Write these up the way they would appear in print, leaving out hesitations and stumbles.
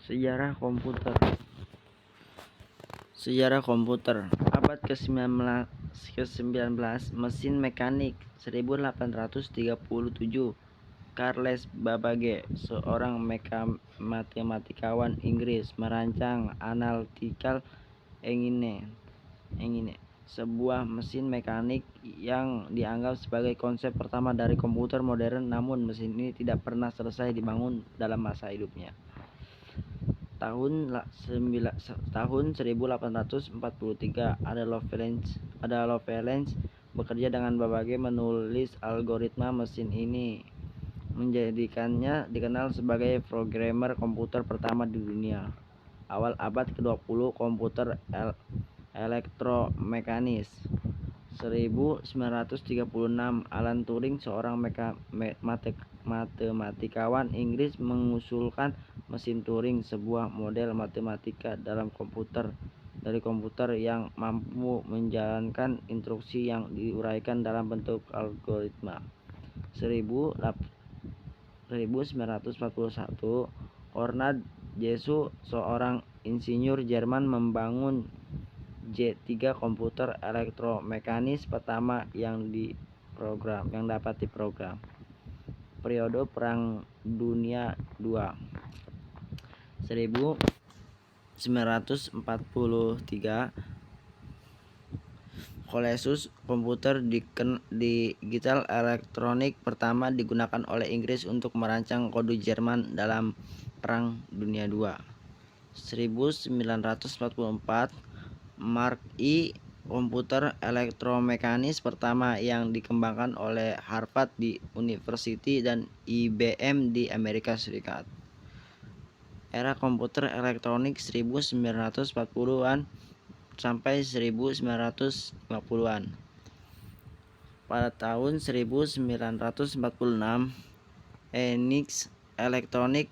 Sejarah komputer. Sejarah komputer. Abad ke-19, mesin mekanik. 1837, Charles Babbage, seorang matematikawan Inggris, merancang analytical engine, sebuah mesin mekanik yang dianggap sebagai konsep pertama dari komputer modern. Namun mesin ini tidak pernah selesai dibangun dalam masa hidupnya. Tahun 1843, Ada Lovelace bekerja dengan Babbage menulis algoritma mesin ini, menjadikannya dikenal sebagai programmer komputer pertama di dunia. Awal abad ke-20, komputer elektromekanis. 1936, Alan Turing, seorang matematikawan Inggris, mengusulkan mesin Turing, sebuah model matematika dari komputer yang mampu menjalankan instruksi yang diuraikan dalam bentuk algoritma. 1941, Konrad Zuse, seorang insinyur Jerman, membangun J3, komputer elektromekanis pertama yang dapat diprogram. Periode Perang Dunia II. 1943, Colossus, komputer digital elektronik pertama, digunakan oleh Inggris untuk merancang kode Jerman dalam Perang Dunia II. 1944, Mark I, komputer elektromekanis pertama yang dikembangkan oleh Harvard University dan IBM di Amerika Serikat. Era komputer elektronik 1940-an sampai 1950-an. Pada tahun 1946, Enix Electronic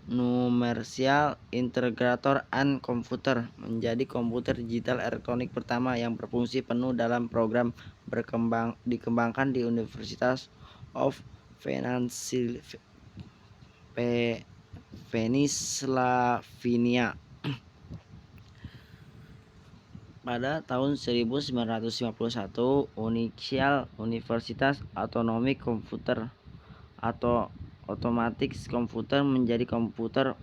Numerical Integrator and Computer menjadi komputer digital elektronik pertama yang berfungsi penuh dalam program, dikembangkan di University of Pennsylvania. Pada tahun 1951, Unixia, Universitas Autonomic Computer atau Automatic Computer, menjadi komputer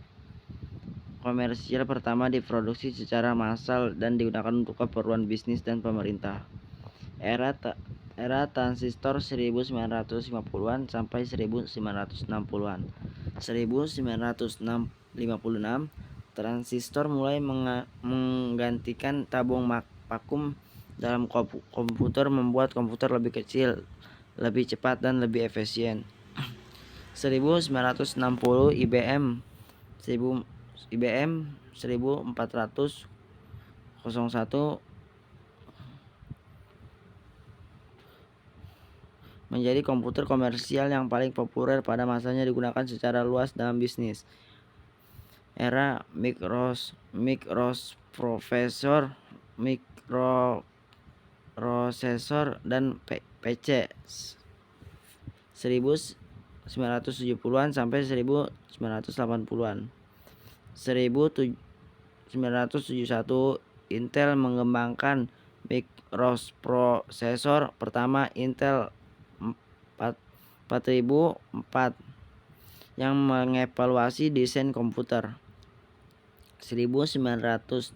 komersial pertama diproduksi secara massal dan digunakan untuk keperluan bisnis dan pemerintah. Era transistor 1950-an sampai 1960-an. 1956, transistor mulai menggantikan tabung vakum dalam komputer, membuat komputer lebih kecil, lebih cepat, dan lebih efisien. 1960, IBM 1401 menjadi komputer komersial yang paling populer pada masanya, digunakan secara luas dalam bisnis. Era mikroprosesor dan PC 1970-an sampai 1980-an. 1971, Intel mengembangkan mikroprosesor pertama, Intel 4004, yang mengevaluasi desain komputer. 1975,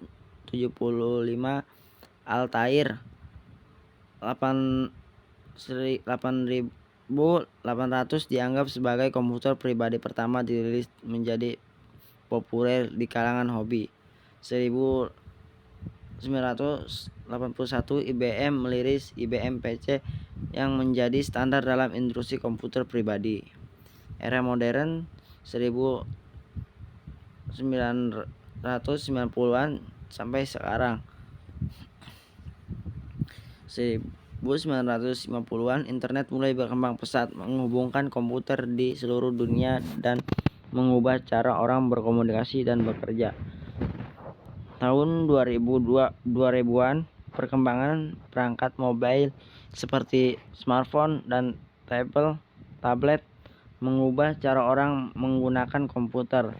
Altair 8800 dianggap sebagai komputer pribadi pertama, dirilis menjadi populer di kalangan hobi. 1981, IBM merilis IBM PC yang menjadi standar dalam industri komputer pribadi. Era modern 1990-an sampai sekarang. 1950-an, internet mulai berkembang pesat, menghubungkan komputer di seluruh dunia dan mengubah cara orang berkomunikasi dan bekerja. Tahun 2000-an, perkembangan perangkat mobile seperti smartphone dan tablet mengubah cara orang menggunakan komputer.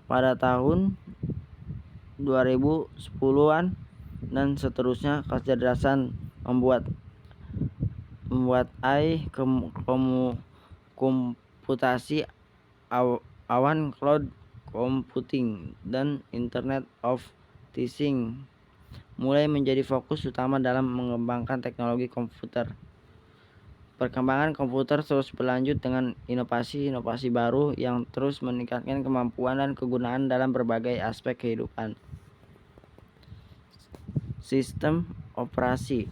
Pada tahun 2010-an dan seterusnya, kecerdasan membuat AI, komputasi awan, cloud computing, dan Internet of Things mulai menjadi fokus utama dalam mengembangkan teknologi komputer. Perkembangan komputer terus berlanjut dengan inovasi-inovasi baru yang terus meningkatkan kemampuan dan kegunaan dalam berbagai aspek kehidupan. Sistem operasi.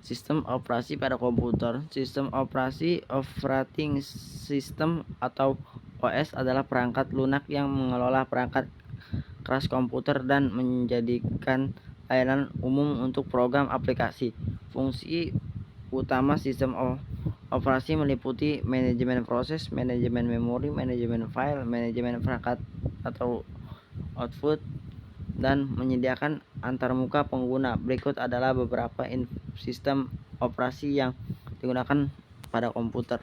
Sistem operasi pada komputer. Sistem operasi operating system atau OS adalah perangkat lunak yang mengelola perangkat keras komputer dan menjadikan layanan umum untuk program aplikasi. Fungsi utama sistem operasi meliputi manajemen proses, manajemen memori, manajemen file, manajemen perangkat atau output, dan menyediakan antarmuka pengguna. Berikut adalah beberapa sistem operasi yang digunakan pada komputer.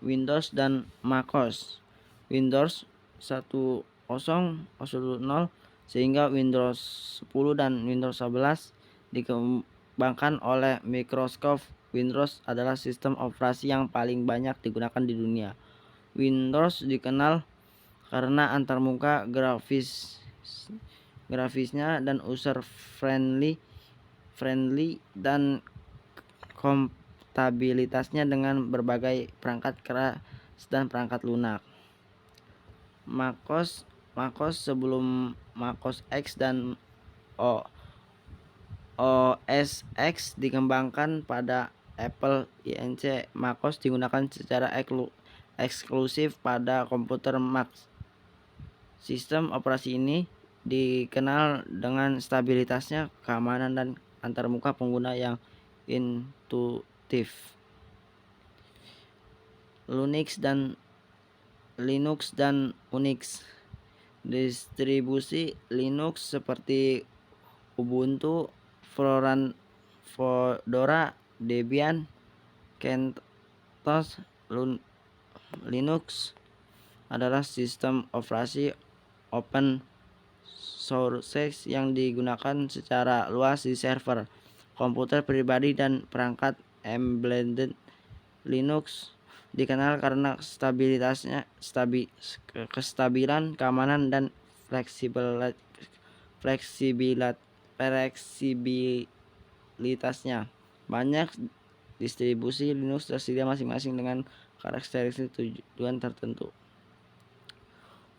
Windows dan macOS. Windows 10.0 sehingga Windows 10 dan Windows 11 dikembangkan oleh Microsoft. Windows adalah sistem operasi yang paling banyak digunakan di dunia. Windows dikenal karena antarmuka grafisnya dan user friendly dan kompatibilitasnya dengan berbagai perangkat keras dan perangkat lunak. macOS sebelum macOS X dan OS X dikembangkan pada Apple Inc. macOS digunakan secara eksklusif pada komputer Mac. Sistem operasi ini dikenal dengan stabilitasnya, keamanan, dan antarmuka pengguna yang intuitif. Linux dan Unix. Distribusi Linux seperti Ubuntu, Fedora, Debian, CentOS Linux adalah sistem operasi open source yang digunakan secara luas di server, komputer pribadi, dan perangkat embedded. Linux dikenal karena kestabilan, keamanan, dan fleksibilitasnya. Banyak distribusi Linux tersedia masing-masing dengan karakteristik tujuan tertentu.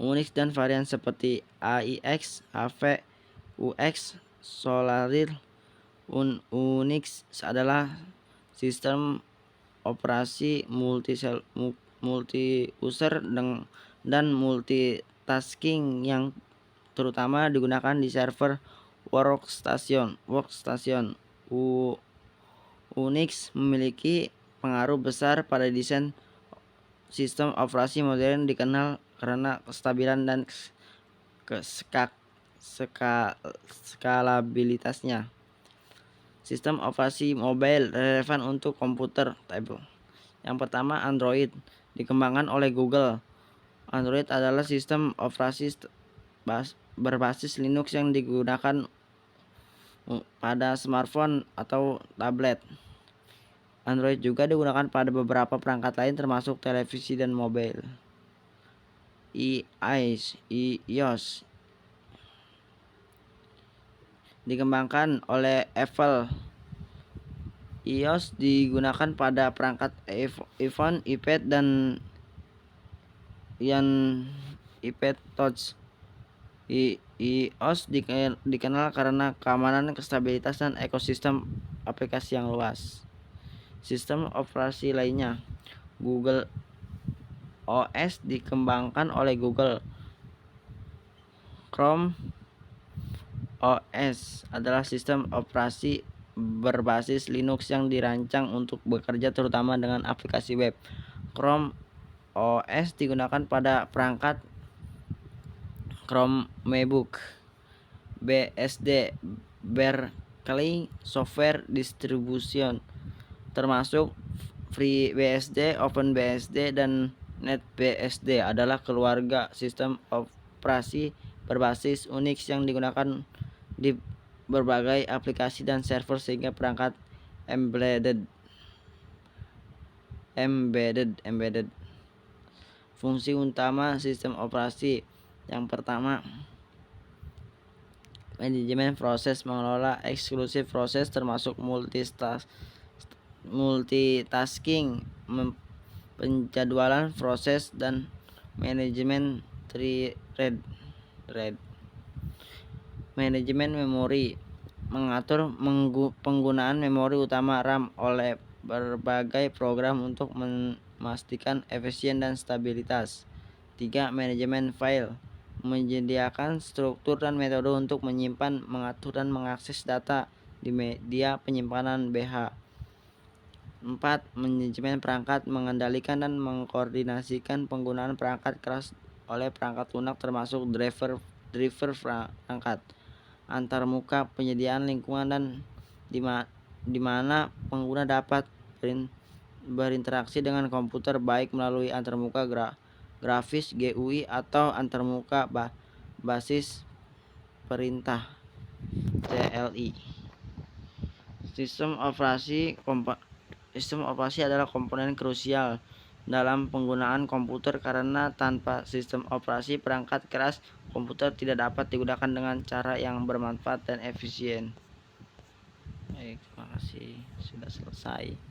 Unix dan varian seperti AIX, AV, UX, Solaris. Unix adalah sistem operasi multi-user dan multitasking yang terutama digunakan di server workstation. Unix memiliki pengaruh besar pada desain sistem operasi modern, dikenal karena kestabilan dan skalabilitasnya. Sistem operasi mobile relevan untuk komputer tablet. Yang pertama, Android, dikembangkan oleh Google. Android adalah sistem operasi berbasis Linux yang digunakan pada smartphone atau tablet. Android juga digunakan pada beberapa perangkat lain termasuk televisi dan mobile. iOS dikembangkan oleh Apple. iOS digunakan pada perangkat iPhone, iPad, dan iPad Touch. iOS dikenal karena keamanan, stabilitas, dan ekosistem aplikasi yang luas. Sistem operasi lainnya, Google OS dikembangkan oleh Google. Chrome OS adalah sistem operasi berbasis Linux yang dirancang untuk bekerja terutama dengan aplikasi web. Chrome OS digunakan pada perangkat Chromebook. BSD, Berkeley Software Distribution, termasuk FreeBSD, OpenBSD, dan NetBSD adalah keluarga sistem operasi berbasis Unix yang digunakan di berbagai aplikasi dan server sehingga perangkat embedded. Fungsi utama sistem operasi yang pertama, manajemen proses, mengelola eksklusif proses termasuk multitasking, penjadwalan proses, dan manajemen thread. Manajemen memori, mengatur penggunaan memori utama RAM oleh berbagai program untuk memastikan efisien dan stabilitas. 3. Manajemen file, menyediakan struktur dan metode untuk menyimpan, mengatur, dan mengakses data di media penyimpanan BH. 4. Manajemen perangkat, mengendalikan dan mengkoordinasikan penggunaan perangkat keras oleh perangkat lunak termasuk driver perangkat antarmuka, penyediaan lingkungan, dan di mana pengguna dapat berinteraksi dengan komputer baik melalui antarmuka grafis GUI atau antarmuka basis perintah CLI. Sistem operasi adalah komponen krusial dalam penggunaan komputer karena tanpa sistem operasi perangkat keras komputer tidak dapat digunakan dengan cara yang bermanfaat dan efisien. Baik, terima kasih sudah selesai.